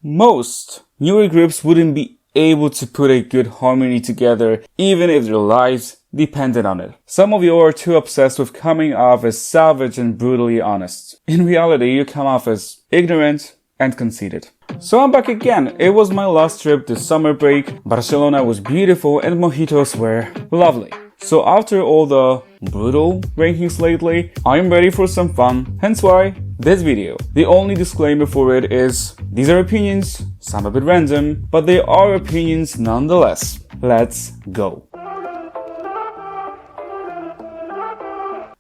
Most newer groups wouldn't be able to put a good harmony together even if their lives depended on it. Some of you are too obsessed with coming off as savage and brutally honest. In reality, you come off as ignorant and conceited. So I'm back again. It was my last trip this summer break. Barcelona was beautiful and mojitos were lovely. So after all the brutal rankings lately, I'm ready for some fun, hence why this video. The only disclaimer for it is, these are opinions, some a bit random, but they are opinions nonetheless. Let's go.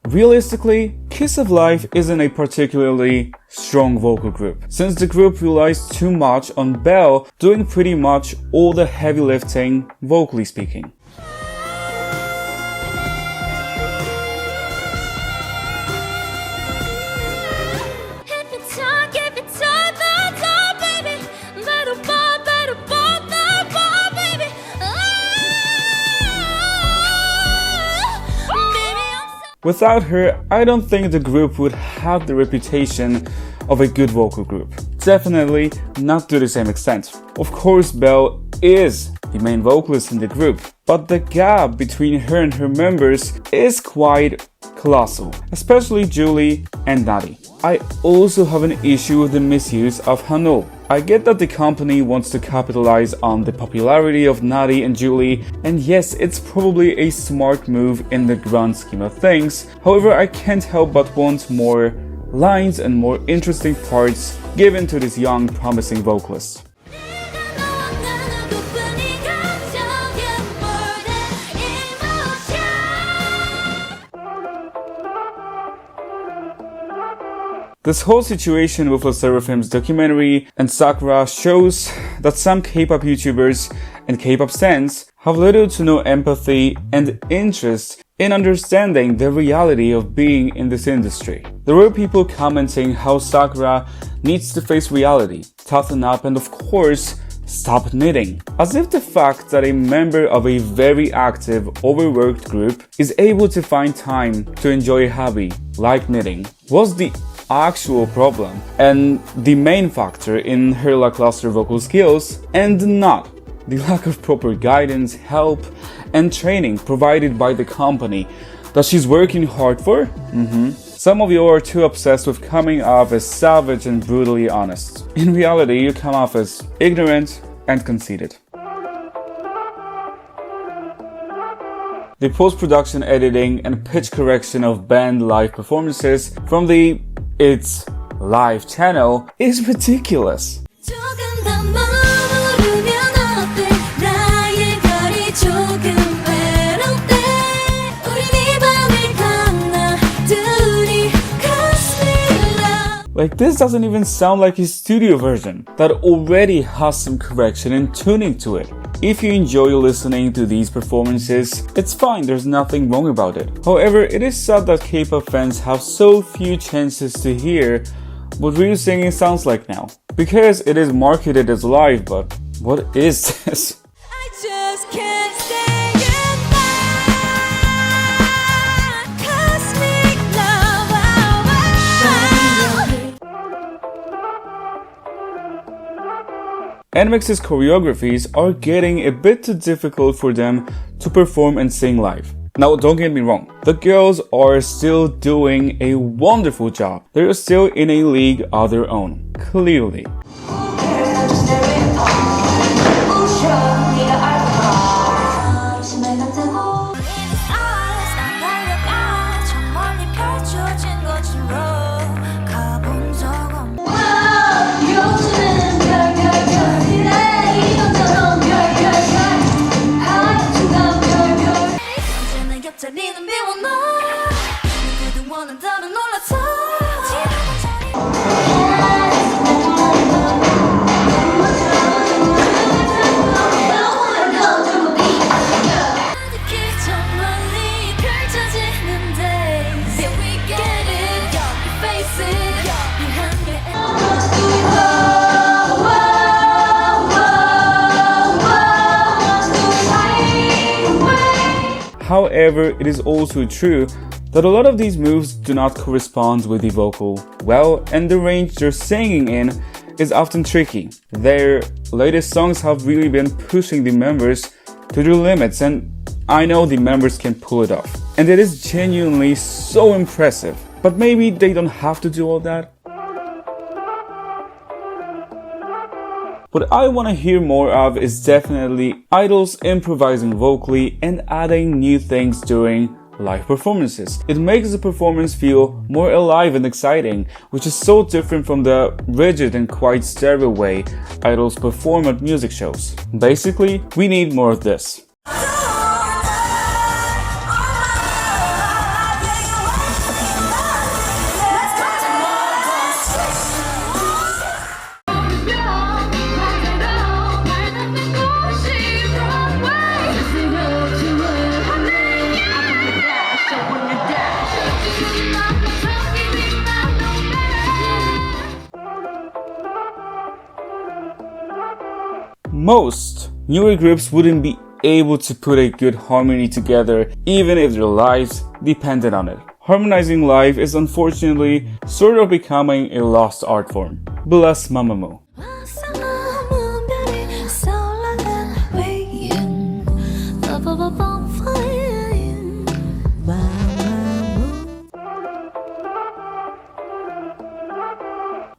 Realistically, Kiss of Life isn't a particularly strong vocal group, since the group relies too much on Belle doing pretty much all the heavy lifting, vocally speaking. Without her, I don't think the group would have the reputation of a good vocal group. Definitely not to the same extent. Of course, Belle is the main vocalist in the group, but the gap between her and her members is quite colossal, especially Julie and Nadi. I also have an issue with the misuse of Hanul. I get that the company wants to capitalize on the popularity of Nadi and Julie, and yes, it's probably a smart move in the grand scheme of things. However, I can't help but want more lines and more interesting parts given to this young, promising vocalist. This whole situation with sserafim's documentary and Sakura shows that some K-pop YouTubers and K-pop stans have little to no empathy and interest in understanding the reality of being in this industry. There were people commenting how Sakura needs to face reality, toughen up, and of course, stop knitting. As if the fact that a member of a very active, overworked group is able to find time to enjoy a hobby like knitting was the actual problem and the main factor in her lackluster vocal skills, and not the lack of proper guidance, help, and training provided by the company that she's working hard for. Some of you are too obsessed with coming off as savage and brutally honest. In reality, you come off as ignorant and conceited. The post-production editing and pitch correction of band live performances from the It's Live channel is ridiculous. Like, this doesn't even sound like his studio version that already has some correction and tuning to it. If you enjoy listening to these performances, it's fine, there's nothing wrong about it. However, it is sad that K-pop fans have so few chances to hear what real singing sounds like now. Because it is marketed as live, but what is this? I just can't stay. NMIXX's choreographies are getting a bit too difficult for them to perform and sing live. Now, don't get me wrong, the girls are still doing a wonderful job. They are still in a league of their own, clearly. However, it is also true that a lot of these moves do not correspond with the vocal well, and the range they're singing in is often tricky. Their latest songs have really been pushing the members to their limits, and I know the members can pull it off. And it is genuinely so impressive. But maybe they don't have to do all that. What I want to hear more of is definitely idols improvising vocally and adding new things during live performances. It makes the performance feel more alive and exciting, which is so different from the rigid and quite stereo way idols perform at music shows. Basically, we need more of this. Most newer groups wouldn't be able to put a good harmony together even if their lives depended on it. Harmonizing live is unfortunately sort of becoming a lost art form. Belle's Mamamoo.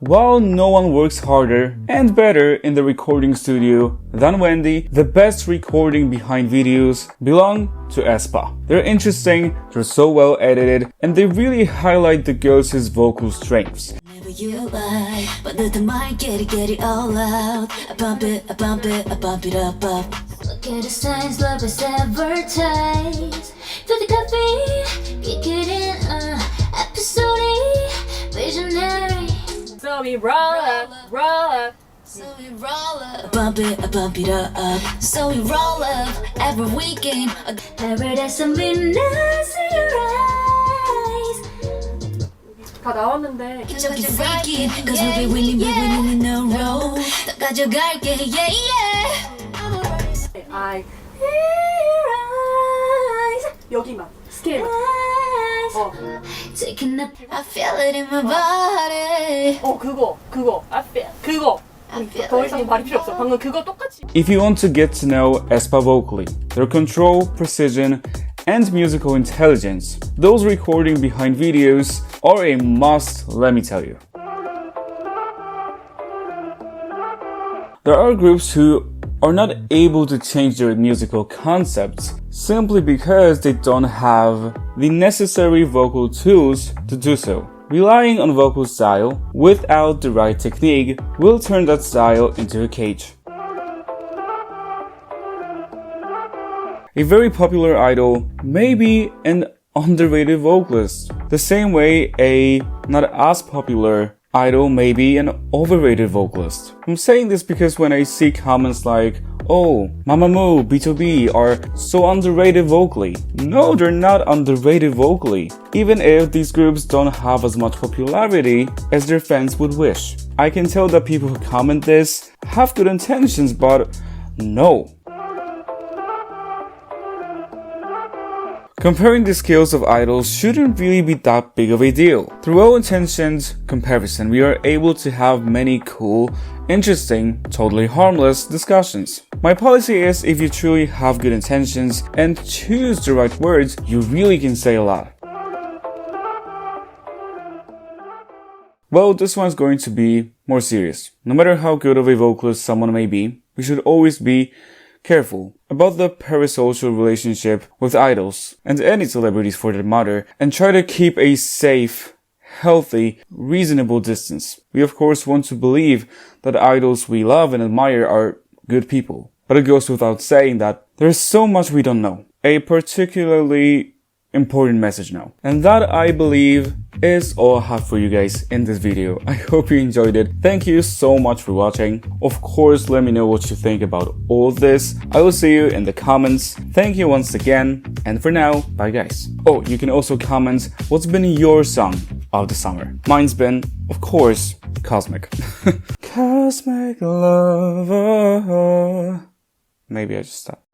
While no one works harder and better in the recording studio than Wendy, the best recording behind videos belong to aespa. They're interesting, they're so well edited, and they really highlight the girls' vocal strengths. You lie, but let the mind get it all out. I bump it up. Look at the signs, love is advertised. Feel the coffee, kick it in, episode visionary. So we roll up. So we roll up, bump it up. So we roll up every weekend. Paradise something nice in your eyes. 다 나왔는데 저기 freaking, cause we be winning in a row. 다 가져갈게, yeah. I 여기만 스케일만 Taking up, I feel it in my body. 그거 더 이상 말이 필요 없어. 방금 그거 똑같이. If you want to get to know aespa vocally, their control, precision, and musical intelligence, those recording behind videos are a must, let me tell you. There are groups who are not able to change their musical concepts simply because they don't have the necessary vocal tools to do so. Relying on vocal style without the right technique will turn that style into a cage. A very popular idol may be an underrated vocalist, the same way a not as popular idol may be an overrated vocalist. I'm saying this because when I see comments like, oh, mamamoo, B2B are so underrated vocally. No, they're not underrated vocally, even if these groups don't have as much popularity as their fans would wish. I can tell that people who comment this have good intentions, but no. Comparing the skills of idols shouldn't really be that big of a deal. Through well-intentioned comparison, we are able to have many cool, interesting, totally harmless discussions. My policy is if you truly have good intentions and choose the right words, you really can say a lot. Well, this one's going to be more serious. No matter how good of a vocalist someone may be, we should always be careful about the parasocial relationship with idols and any celebrities for that matter, and try to keep a safe, healthy, reasonable distance. We of course want to believe that idols we love and admire are good people, but it goes without saying that there's so much we don't know. A particularly important message now. And that, I believe, is all I have for you guys in this video. I hope you enjoyed it. Thank you so much for watching. Of course, let me know what you think about all this. I will see you in the comments. Thank you once again. And for now, bye guys. Oh, you can also comment what's been your song of the summer. Mine's been, of course, Cosmic. Cosmic Lover. Maybe I just stopped.